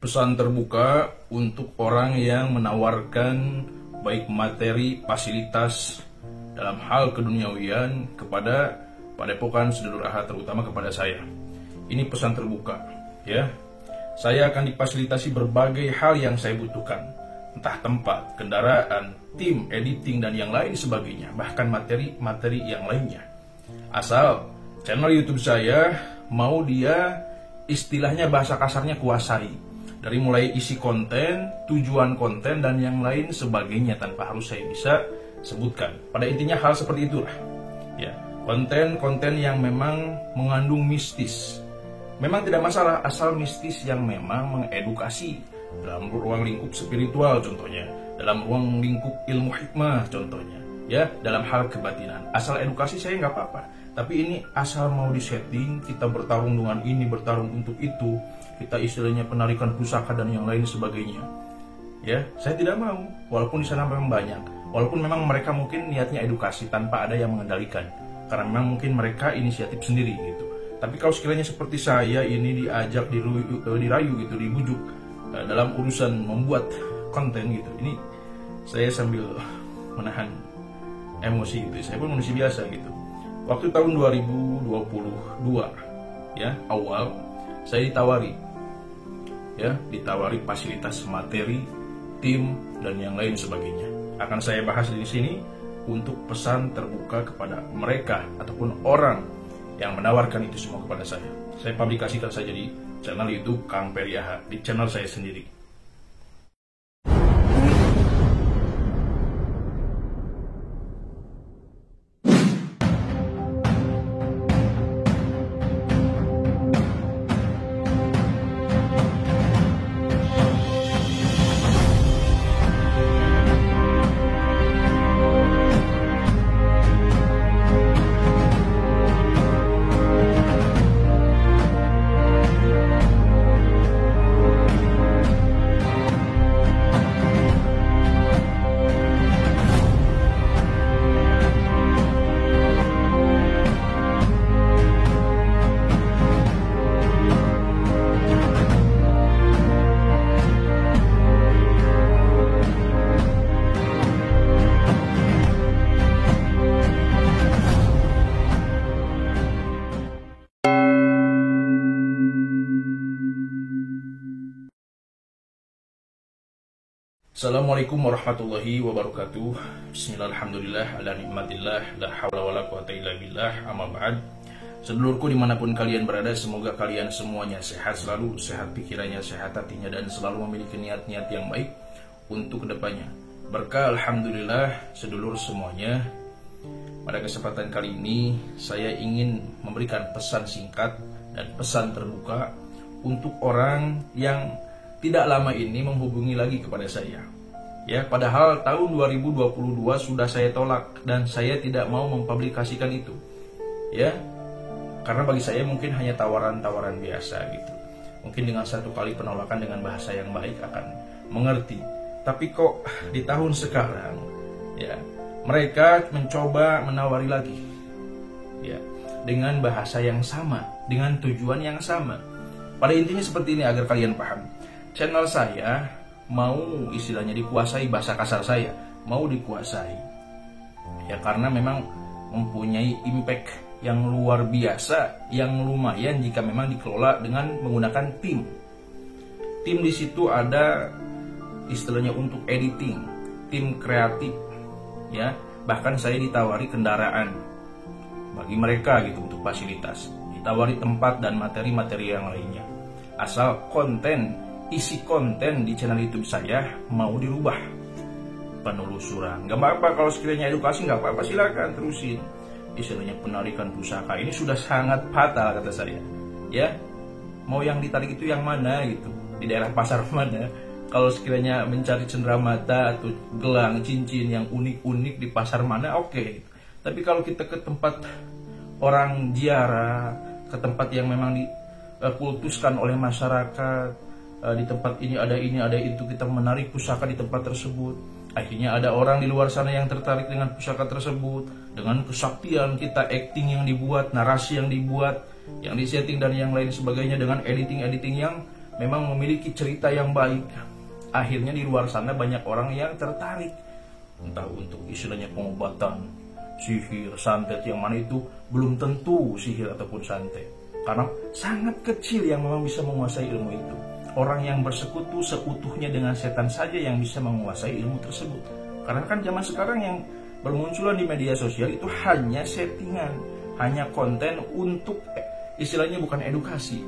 Pesan terbuka untuk orang yang menawarkan baik materi, fasilitas dalam hal keduniawian kepada Padepokan Sedulur Ahad, terutama kepada saya. Ini pesan terbuka, ya. Saya akan difasilitasi berbagai hal yang saya butuhkan, entah tempat, kendaraan, tim, editing, dan yang lain sebagainya, bahkan materi-materi yang lainnya. Asal channel YouTube saya mau dia istilahnya bahasa kasarnya kuasai. Dari mulai isi konten, tujuan konten, dan yang lain sebagainya tanpa harus saya bisa sebutkan. Pada intinya hal seperti itulah. Ya, konten-konten yang memang mengandung mistis. Memang tidak masalah asal mistis yang memang mengedukasi dalam ruang lingkup spiritual contohnya, dalam ruang lingkup ilmu hikmah contohnya, ya, dalam hal kebatinan. Asal edukasi saya nggak apa-apa. Tapi ini asal mau disetting, kita bertarung dengan ini, bertarung untuk itu, kita istilahnya penarikan pusaka dan yang lain sebagainya. Ya, saya tidak mau. Walaupun di sana memang banyak, walaupun memang mereka mungkin niatnya edukasi tanpa ada yang mengendalikan, karena memang mungkin mereka inisiatif sendiri gitu. Tapi kalau sekiranya seperti saya ini diajak, dirayu gitu, dibujuk dalam urusan membuat konten gitu, ini saya sambil menahan emosi gitu. Saya pun manusia biasa gitu. Waktu tahun 2022 ya, awal saya ditawari fasilitas materi, tim, dan yang lain sebagainya. Akan saya bahas di sini untuk pesan terbuka kepada mereka ataupun orang yang menawarkan itu semua kepada saya. Saya publikasikan saja di channel YouTube Kang Peri Ahad, di channel saya sendiri. Assalamualaikum warahmatullahi wabarakatuh. Bismillahirrahmanirrahim. Ala nikmatillah, la hawla wala quwata illa billah, amma ba'd. Sedulurku dimanapun kalian berada, semoga kalian semuanya sehat selalu, sehat pikirannya, sehat hatinya, dan selalu memiliki niat-niat yang baik untuk kedepannya. Berkah alhamdulillah sedulur semuanya. Pada kesempatan kali ini saya ingin memberikan pesan singkat dan pesan terbuka untuk orang yang tidak lama ini menghubungi lagi kepada saya. Ya, padahal tahun 2022 sudah saya tolak dan saya tidak mau mempublikasikan itu. Ya, karena bagi saya mungkin hanya tawaran-tawaran biasa gitu. Mungkin dengan satu kali penolakan dengan bahasa yang baik akan mengerti. Tapi kok di tahun sekarang, ya, mereka mencoba menawari lagi. Ya, dengan bahasa yang sama, dengan tujuan yang sama. Pada intinya seperti ini agar kalian paham. Channel saya mau istilahnya dikuasai, bahasa kasar saya mau dikuasai. Ya karena memang mempunyai impact yang luar biasa, yang lumayan jika memang dikelola dengan menggunakan tim. Tim di situ ada istilahnya untuk editing, tim kreatif, ya. Bahkan saya ditawari kendaraan bagi mereka gitu untuk fasilitas, ditawari tempat dan materi-materi yang lainnya. Asal isi konten di channel YouTube saya mau dirubah, penelusuran. Gak apa-apa kalau sekiranya edukasi, gak apa-apa, silakan terusin. Istilahnya penarikan pusaka ini sudah sangat fatal kata saya. Ya, mau yang ditarik itu yang mana gitu, di daerah pasar mana? Kalau sekiranya mencari cenderamata atau gelang cincin yang unik-unik di pasar mana, oke. Tapi kalau kita ke tempat orang ziarah, ke tempat yang memang dikultuskan oleh masyarakat, di tempat ini ada itu, kita menarik pusaka di tempat tersebut. Akhirnya ada orang di luar sana yang tertarik dengan pusaka tersebut, dengan kesaktian kita, acting yang dibuat, narasi yang dibuat, yang disetting dan yang lain sebagainya, dengan editing yang memang memiliki cerita yang baik. Akhirnya di luar sana banyak orang yang tertarik, entah untuk istilahnya pengobatan, sihir, santet, yang mana itu belum tentu sihir ataupun santet. Karena sangat kecil yang memang bisa menguasai ilmu itu. Orang yang bersekutu seutuhnya dengan setan saja yang bisa menguasai ilmu tersebut. Karena kan zaman sekarang yang bermunculan di media sosial itu hanya settingan, hanya konten untuk istilahnya bukan edukasi.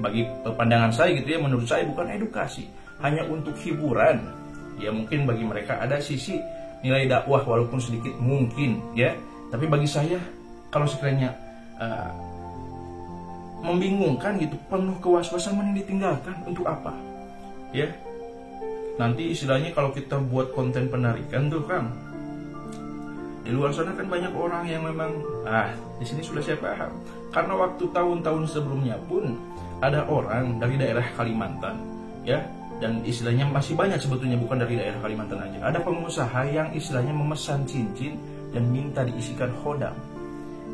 Bagi pandangan saya gitu ya, menurut saya bukan edukasi, hanya untuk hiburan. Ya mungkin bagi mereka ada sisi nilai dakwah walaupun sedikit mungkin ya. Tapi bagi saya kalau sekiranya membingungkan gitu, penuh kewaspasan, mending ditinggalkan. Untuk apa? Ya. Nanti istilahnya kalau kita buat konten penarikan tuh Kang, di luar sana kan banyak orang yang memang di sini sudah saya paham. Karena waktu tahun-tahun sebelumnya pun ada orang dari daerah Kalimantan, ya, dan istilahnya masih banyak sebetulnya bukan dari daerah Kalimantan aja. Ada pengusaha yang istilahnya memesan cincin dan minta diisikan khodam.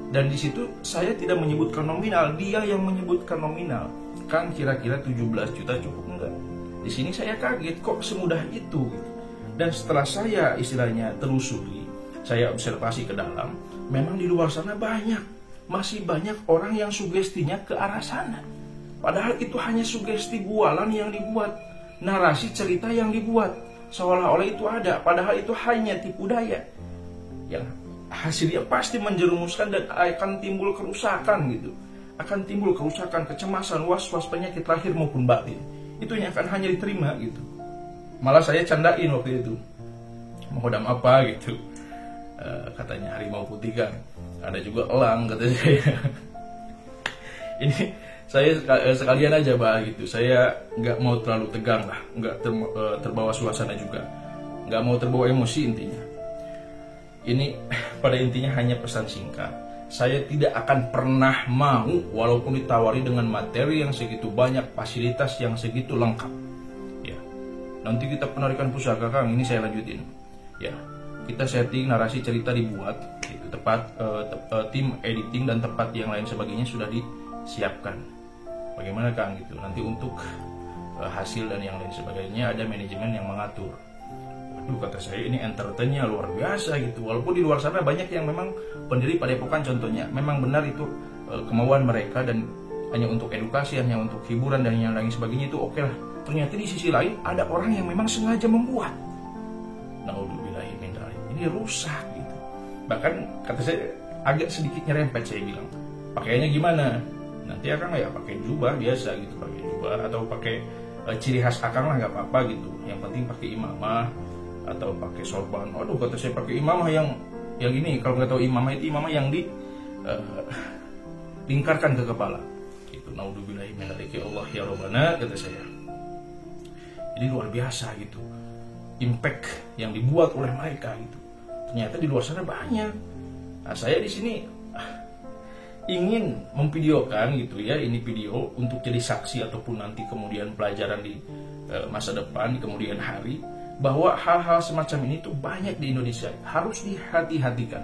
Dan di situ saya tidak menyebutkan nominal, dia yang menyebutkan nominal. Kang, kira-kira 17 juta cukup enggak? Di sini saya kaget kok semudah itu gitu. Dan setelah saya istilahnya telusuri, saya observasi ke dalam, memang di luar sana masih banyak orang yang sugestinya ke arah sana. Padahal itu hanya sugesti bualan yang dibuat, narasi cerita yang dibuat, seolah-olah itu ada, padahal itu hanya tipu daya. Ya, hasilnya pasti menjerumuskan dan akan timbul kerusakan gitu. Akan timbul kerusakan, kecemasan, was-was, penyakit lahir maupun batin. Itu yang akan hanya diterima gitu. Malah saya candain waktu itu, mau hodam apa gitu. Katanya harimau putih kan, ada juga elang katanya saya. Ini saya sekalian aja bah gitu. Saya nggak mau terlalu tegang lah, nggak terbawa suasana juga, nggak mau terbawa emosi intinya. Ini pada intinya hanya pesan singkat. Saya tidak akan pernah mau walaupun ditawari dengan materi yang segitu banyak, fasilitas yang segitu lengkap. Ya, nanti kita penarikan pusaka Kang, ini saya lanjutin. Ya, kita setting narasi cerita dibuat, itu tim editing dan tempat yang lain sebagainya sudah disiapkan. Bagaimana Kang gitu? Nanti untuk hasil dan yang lain sebagainya ada manajemen yang mengatur. Kata saya ini entertainnya luar biasa gitu. Walaupun di luar sana banyak yang memang pendiri Padepokan contohnya, memang benar itu kemauan mereka dan hanya untuk edukasi, hanya untuk hiburan dan yang lain sebagainya, itu oke lah. Ternyata di sisi lain ada orang yang memang sengaja membuat. Naudzubillahi min dzalik. Ini rusak gitu. Bahkan kata saya agak sedikit nyerempet, saya bilang, pakaiannya gimana? Nanti Akang ya pakai jubah biasa gitu, pakai jubah atau pakai ciri khas Akang lah, nggak apa-apa gitu. Yang penting pakai imamah atau pakai sorban. Aduh, kata saya pakai imamah yang ini, kalau nggak tahu imamah itu imamah yang lingkarkan ke kepala. Itu naudzubillahi min dzalik, ya Allah ya Rabbana, kata saya. Jadi luar biasa gitu. Impact yang dibuat oleh mereka gitu. Ternyata di luar sana banyak. Nah, saya di sini ingin memvideokan gitu ya, ini video untuk jadi saksi ataupun nanti kemudian pelajaran di masa depan, di kemudian hari, bahwa hal-hal semacam ini tuh banyak di Indonesia, harus dihati-hatikan.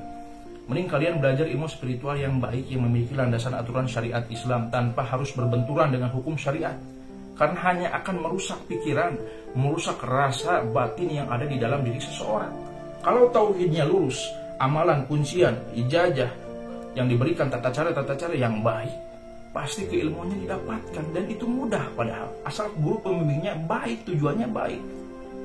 Mending kalian belajar ilmu spiritual yang baik, yang memiliki landasan aturan syariat Islam tanpa harus berbenturan dengan hukum syariat. Karena hanya akan merusak pikiran, merusak rasa batin yang ada di dalam diri seseorang. Kalau tauhidnya lurus, amalan, kuncian, ijazah yang diberikan, tata cara yang baik, pasti keilmuannya didapatkan, dan itu mudah padahal. Asal guru pembimbingnya baik, tujuannya baik.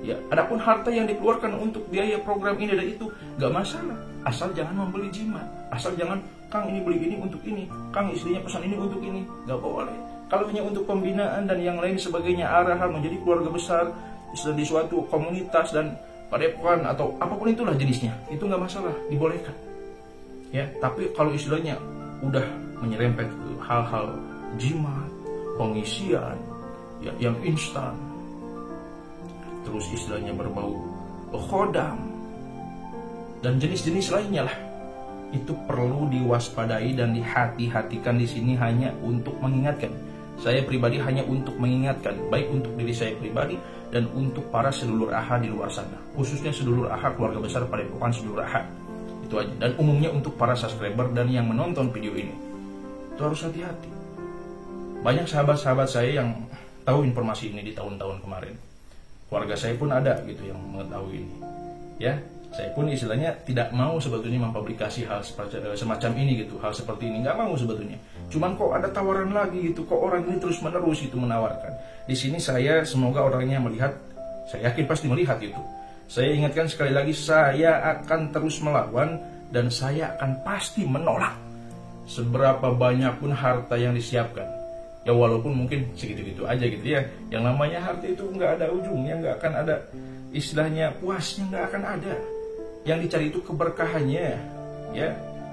Ya, adapun harta yang dikeluarkan untuk biaya program ini dan itu gak masalah, asal jangan membeli jimat, asal jangan Kang ini beli ini untuk ini, Kang istrinya pesan ini untuk ini, gak boleh. Kalau hanya untuk pembinaan dan yang lain sebagainya, arahan menjadi keluarga besar di suatu komunitas dan padepokan atau apapun itulah jenisnya, itu gak masalah, dibolehkan. Ya, tapi kalau istilahnya udah menyerempet ke hal-hal jimat, pengisian, ya, yang instan, terus istilahnya berbau khodam dan jenis-jenis lainnya lah, itu perlu diwaspadai dan dihati-hatikan. Di sini hanya untuk mengingatkan. Saya pribadi hanya untuk mengingatkan, baik untuk diri saya pribadi dan untuk para sedulur AHA di luar sana, khususnya sedulur AHA keluarga besar Padepokan sedulur AHA. Itu aja. Dan umumnya untuk para subscriber dan yang menonton video ini, itu harus hati-hati. Banyak sahabat-sahabat saya yang tahu informasi ini di tahun-tahun kemarin. Keluarga saya pun ada gitu yang mengetahui ini. Ya, saya pun istilahnya tidak mau sebetulnya mempublikasi hal semacam ini gitu, hal seperti ini nggak mau sebetulnya. Cuman kok ada tawaran lagi gitu, kok orang ini terus menerus itu menawarkan. Di sini saya semoga orangnya melihat, saya yakin pasti melihat itu. Saya ingatkan sekali lagi, saya akan terus melawan dan saya akan pasti menolak seberapa banyak pun harta yang disiapkan. Ya walaupun mungkin segitu-gitu aja gitu ya. Yang namanya harta itu nggak ada ujungnya, nggak akan ada istilahnya puasnya, nggak akan ada. Yang dicari itu keberkahannya, ya.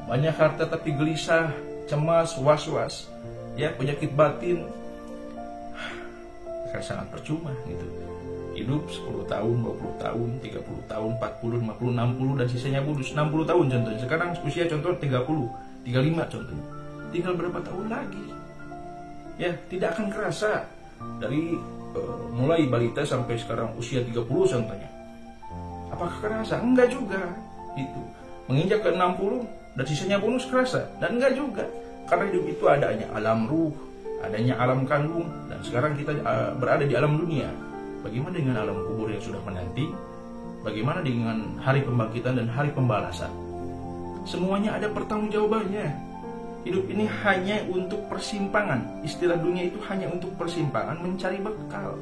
Banyak harta tapi gelisah, cemas, was-was, ya, penyakit batin, akan sangat percuma gitu. Hidup 10 tahun, 20 tahun, 30 tahun, 40, 50, 60 dan sisanya bonus 60 tahun contohnya. Sekarang usia contoh 30, 35 contohnya. Tinggal berapa tahun lagi? Ya, tidak akan kerasa dari mulai balita sampai sekarang usia 30 contohnya. Apakah kerasa? Enggak juga. Itu menginjak ke 60 dan sisanya bonus kerasa, dan enggak juga. Karena hidup itu adanya alam ruh, adanya alam kandung, dan sekarang kita berada di alam dunia. Bagaimana dengan alam kubur yang sudah menanti? Bagaimana dengan hari pembangkitan dan hari pembalasan? Semuanya ada pertanggungjawabannya. Hidup ini hanya untuk persimpangan. Istilah dunia itu hanya untuk persimpangan mencari bekal.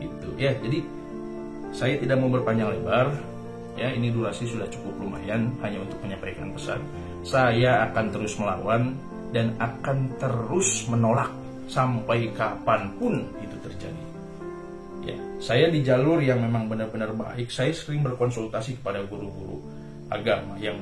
Itu ya. Jadi saya tidak mau berpanjang lebar. Ya, ini durasi sudah cukup lumayan hanya untuk menyampaikan pesan. Saya akan terus melawan dan akan terus menolak sampai kapanpun itu terjadi. Ya, saya di jalur yang memang benar-benar baik. Saya sering berkonsultasi kepada guru-guru agama yang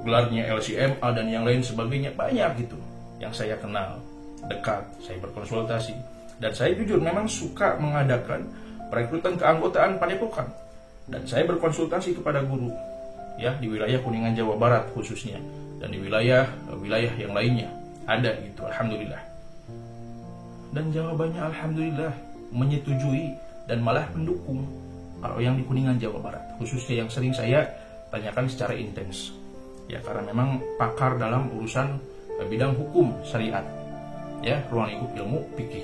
gelarnya LCMA dan yang lain sebagainya, banyak gitu yang saya kenal dekat, saya berkonsultasi, dan saya jujur memang suka mengadakan perekrutan keanggotaan padepokan, dan saya berkonsultasi kepada guru ya di wilayah Kuningan Jawa Barat khususnya, dan di wilayah yang lainnya ada gitu, alhamdulillah. Dan jawabannya alhamdulillah menyetujui dan malah mendukung kalau yang di Kuningan Jawa Barat khususnya yang sering saya tanyakan secara intens. Ya, karena memang pakar dalam urusan bidang hukum syariat, ya, ruang lingkup ilmu fikih.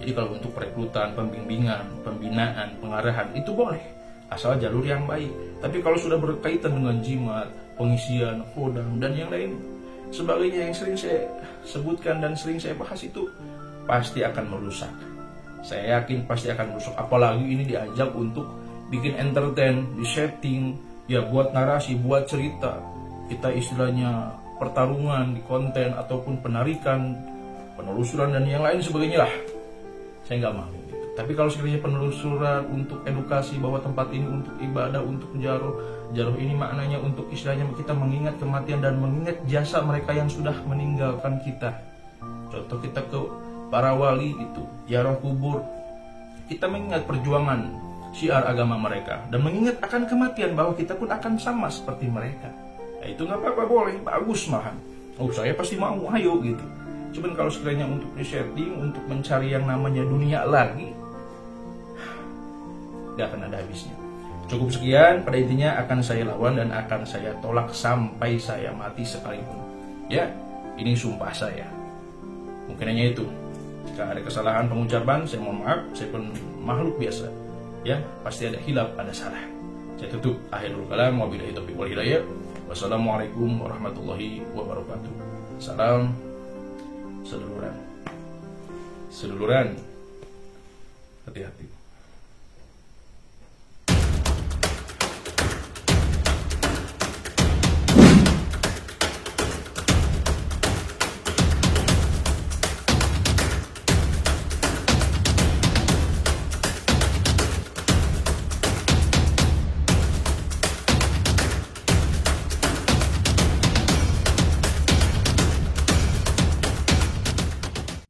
Jadi kalau untuk perekrutan, pembimbingan, pembinaan, pengarahan itu boleh, asal jalur yang baik. Tapi kalau sudah berkaitan dengan jimat, pengisian, kodam dan yang lain sebagainya yang sering saya sebutkan dan sering saya bahas itu pasti akan merusak. Saya yakin pasti akan merusak. Apalagi ini diajak untuk bikin entertain, di setting. Ya, buat narasi, buat cerita, kita istilahnya pertarungan di konten ataupun penarikan, penelusuran dan yang lain sebagainya lah. Saya nggak mau gitu. Tapi kalau sekiranya penelusuran untuk edukasi bahwa tempat ini untuk ibadah, untuk jaroh ini maknanya untuk istilahnya kita mengingat kematian dan mengingat jasa mereka yang sudah meninggalkan kita. Contoh kita ke para wali itu, ziarah kubur, kita mengingat perjuangan syiar agama mereka dan mengingat akan kematian bahwa kita pun akan sama seperti mereka. Ya, itu nggak apa-apa, boleh, bagus malahan. Oh, saya pasti mau, ayo gitu. Cuman kalau sekiranya untuk di-setting, untuk mencari yang namanya dunia lagi, nggak akan ada habisnya. Cukup sekian, pada intinya akan saya lawan dan akan saya tolak sampai saya mati sekalipun. Ya, ini sumpah saya. Mungkin hanya itu. Jika ada kesalahan pengucapan, saya mohon maaf, saya pun makhluk biasa. Ya, pasti ada hilaf, ada salah. Saya tutup. Akhirul kalam, wabillahi taufiq wal hidayah. Wassalamualaikum warahmatullahi wabarakatuh. Salam seduluran. Hati-hati.